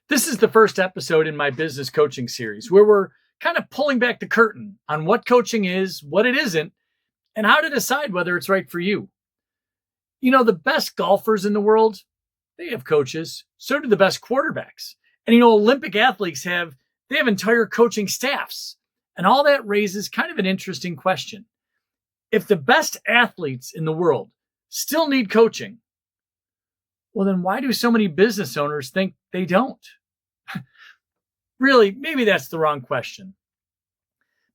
This is the first episode in my business coaching series where we're kind of pulling back the curtain on what coaching is, what it isn't, and how to decide whether it's right for you. You know, the best golfers in the world, they have coaches. So do the best quarterbacks. And Olympic athletes they have entire coaching staffs. And all that raises kind of an interesting question. If the best athletes in the world still need coaching, well, then why do so many business owners think they don't? Really, maybe that's the wrong question.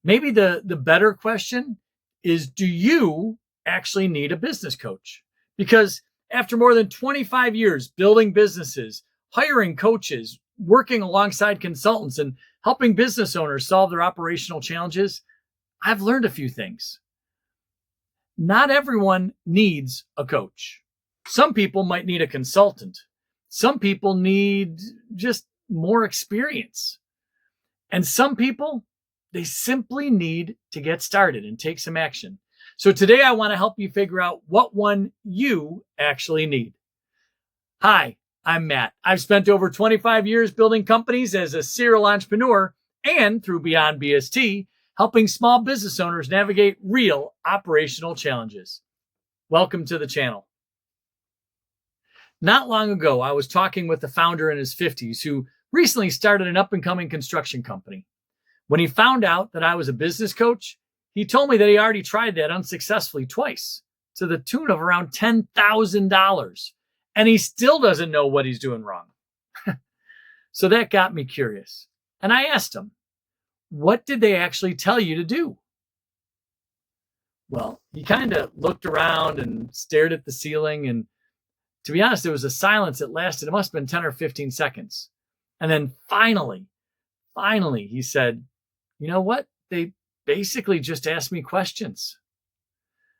Maybe the better question is, do you actually need a business coach? Because after more than 25 years building businesses, hiring coaches, working alongside consultants, and helping business owners solve their operational challenges, I've learned a few things. Not everyone needs a coach. Some people might need a consultant. Some people need just more experience. And some people, they simply need to get started and take some action. So today I want to help you figure out what one you actually need. Hi, I'm Matt. I've spent over 25 years building companies as a serial entrepreneur and through Beyond BST, helping small business owners navigate real operational challenges. Welcome to the channel. Not long ago, I was talking with a founder in his 50s who recently started an up-and-coming construction company. When he found out that I was a business coach, he told me that he already tried that unsuccessfully twice to the tune of around $10,000, and he still doesn't know what he's doing wrong. So that got me curious, and I asked him, what did they actually tell you to do? Well, he kind of looked around and stared at the ceiling, and to be honest, there was a silence that lasted, it must have been 10 or 15 seconds. And then finally, he said, you know what? They basically just asked me questions.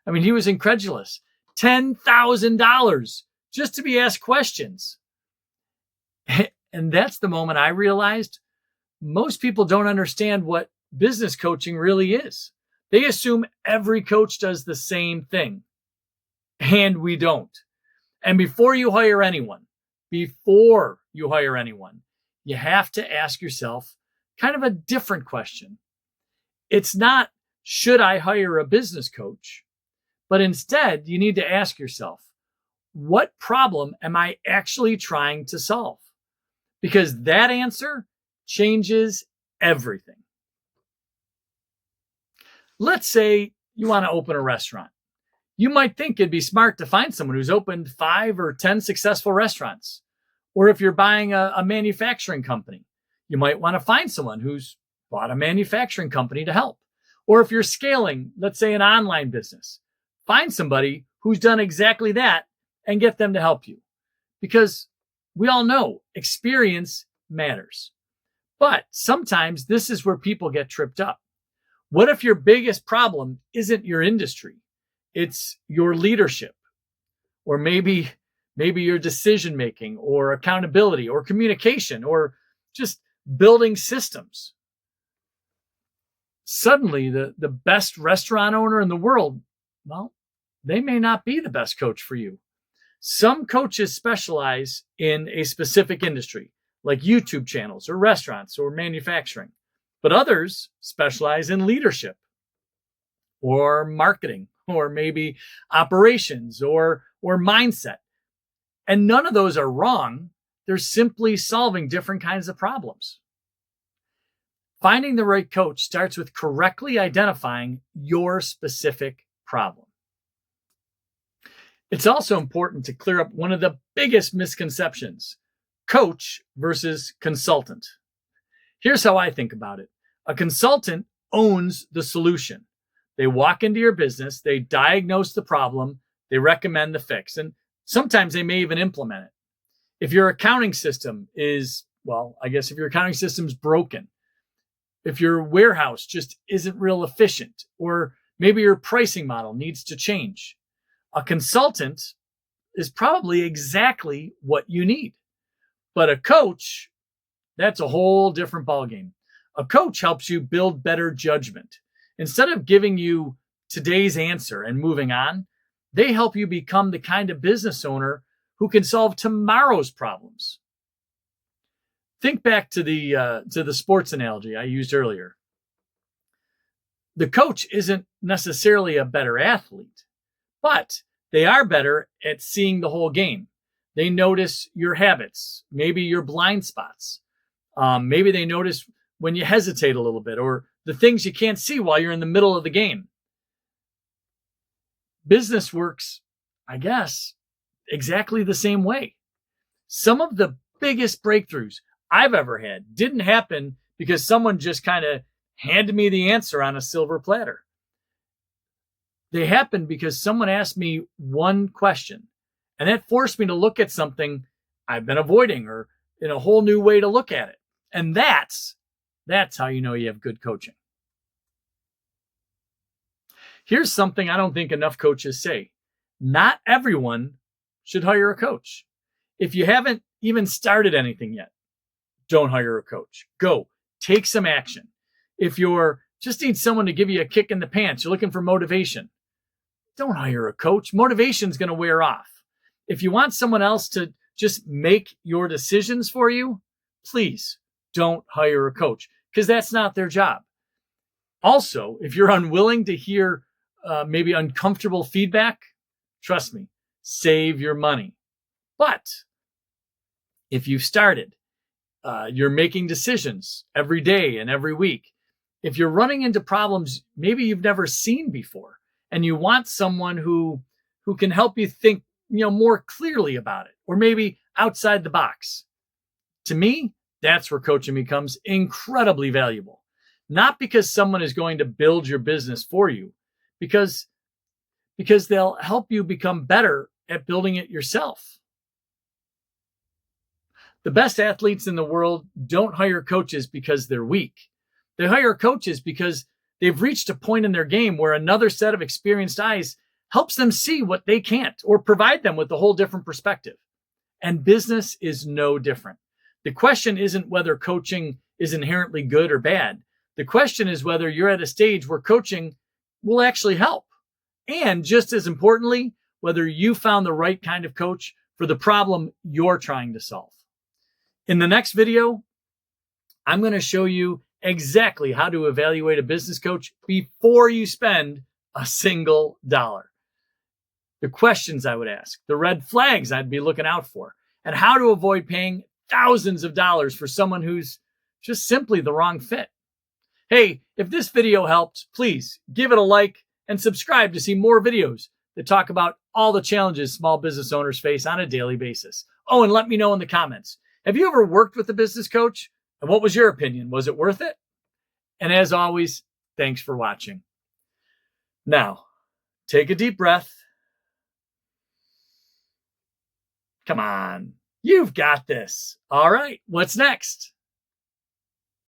I mean, he was incredulous. $10,000 just to be asked questions. And that's the moment I realized most people don't understand what business coaching really is. They assume every coach does the same thing, and we don't. And before you hire anyone, you have to ask yourself kind of a different question. It's not, should I hire a business coach? But instead, you need to ask yourself, what problem am I actually trying to solve? Because that answer changes everything. Let's say you want to open a restaurant. You might think it'd be smart to find someone who's opened 5 or 10 successful restaurants. Or if you're buying a manufacturing company, you might want to find someone who's bought a manufacturing company to help. Or if you're scaling, let's say an online business, find somebody who's done exactly that and get them to help you. Because we all know experience matters. But sometimes this is where people get tripped up. What if your biggest problem isn't your industry? It's your leadership, or maybe your decision making, or accountability, or communication, or just building systems. Suddenly, the best restaurant owner in the world, well, they may not be the best coach for you. Some coaches specialize in a specific industry, like YouTube channels, or restaurants, or manufacturing. But others specialize in leadership, or marketing, or maybe operations, or mindset. And none of those are wrong. They're simply solving different kinds of problems. Finding the right coach starts with correctly identifying your specific problem. It's also important to clear up one of the biggest misconceptions: coach versus consultant. Here's how I think about it. A consultant owns the solution. They walk into your business, they diagnose the problem, they recommend the fix, and sometimes they may even implement it. If your accounting system is broken, if your warehouse just isn't real efficient, or maybe your pricing model needs to change, a consultant is probably exactly what you need. But a coach, that's a whole different ballgame. A coach helps you build better judgment. Instead of giving you today's answer and moving on, they help you become the kind of business owner who can solve tomorrow's problems. Think back to the sports analogy I used earlier. The coach isn't necessarily a better athlete, but they are better at seeing the whole game. They notice your habits, maybe your blind spots. Maybe they notice when you hesitate a little bit or the things you can't see while you're in the middle of the game. Business works, I guess, exactly the same way. Some of the biggest breakthroughs I've ever had didn't happen because someone just kind of handed me the answer on a silver platter. They happened because someone asked me one question, and that forced me to look at something I've been avoiding or in a whole new way to look at it. And that's how you know you have good coaching. Here's something I don't think enough coaches say. Not everyone should hire a coach. If you haven't even started anything yet, don't hire a coach. Go, take some action. If you're just need someone to give you a kick in the pants, you're looking for motivation, don't hire a coach. Motivation's going to wear off. If you want someone else to just make your decisions for you, please don't hire a coach because that's not their job. Also, if you're unwilling to hear maybe uncomfortable feedback, trust me, save your money. But if you've started, you're making decisions every day and every week. If you're running into problems maybe you've never seen before, and you want someone who can help you think, more clearly about it, or maybe outside the box, to me, that's where coaching becomes incredibly valuable. Not because someone is going to build your business for you, because they'll help you become better at building it yourself. The best athletes in the world don't hire coaches because they're weak. They hire coaches because they've reached a point in their game where another set of experienced eyes helps them see what they can't or provide them with a whole different perspective. And business is no different. The question isn't whether coaching is inherently good or bad. The question is whether you're at a stage where coaching will actually help. And just as importantly, whether you found the right kind of coach for the problem you're trying to solve. In the next video, I'm going to show you exactly how to evaluate a business coach before you spend a single dollar. The questions I would ask, the red flags I'd be looking out for, and how to avoid paying thousands of dollars for someone who's just simply the wrong fit. Hey, if this video helped, please give it a like and subscribe to see more videos that talk about all the challenges small business owners face on a daily basis. Oh, and let me know in the comments. Have you ever worked with a business coach? And what was your opinion? Was it worth it? And as always, thanks for watching. Now, take a deep breath. Come on, you've got this. All right, what's next?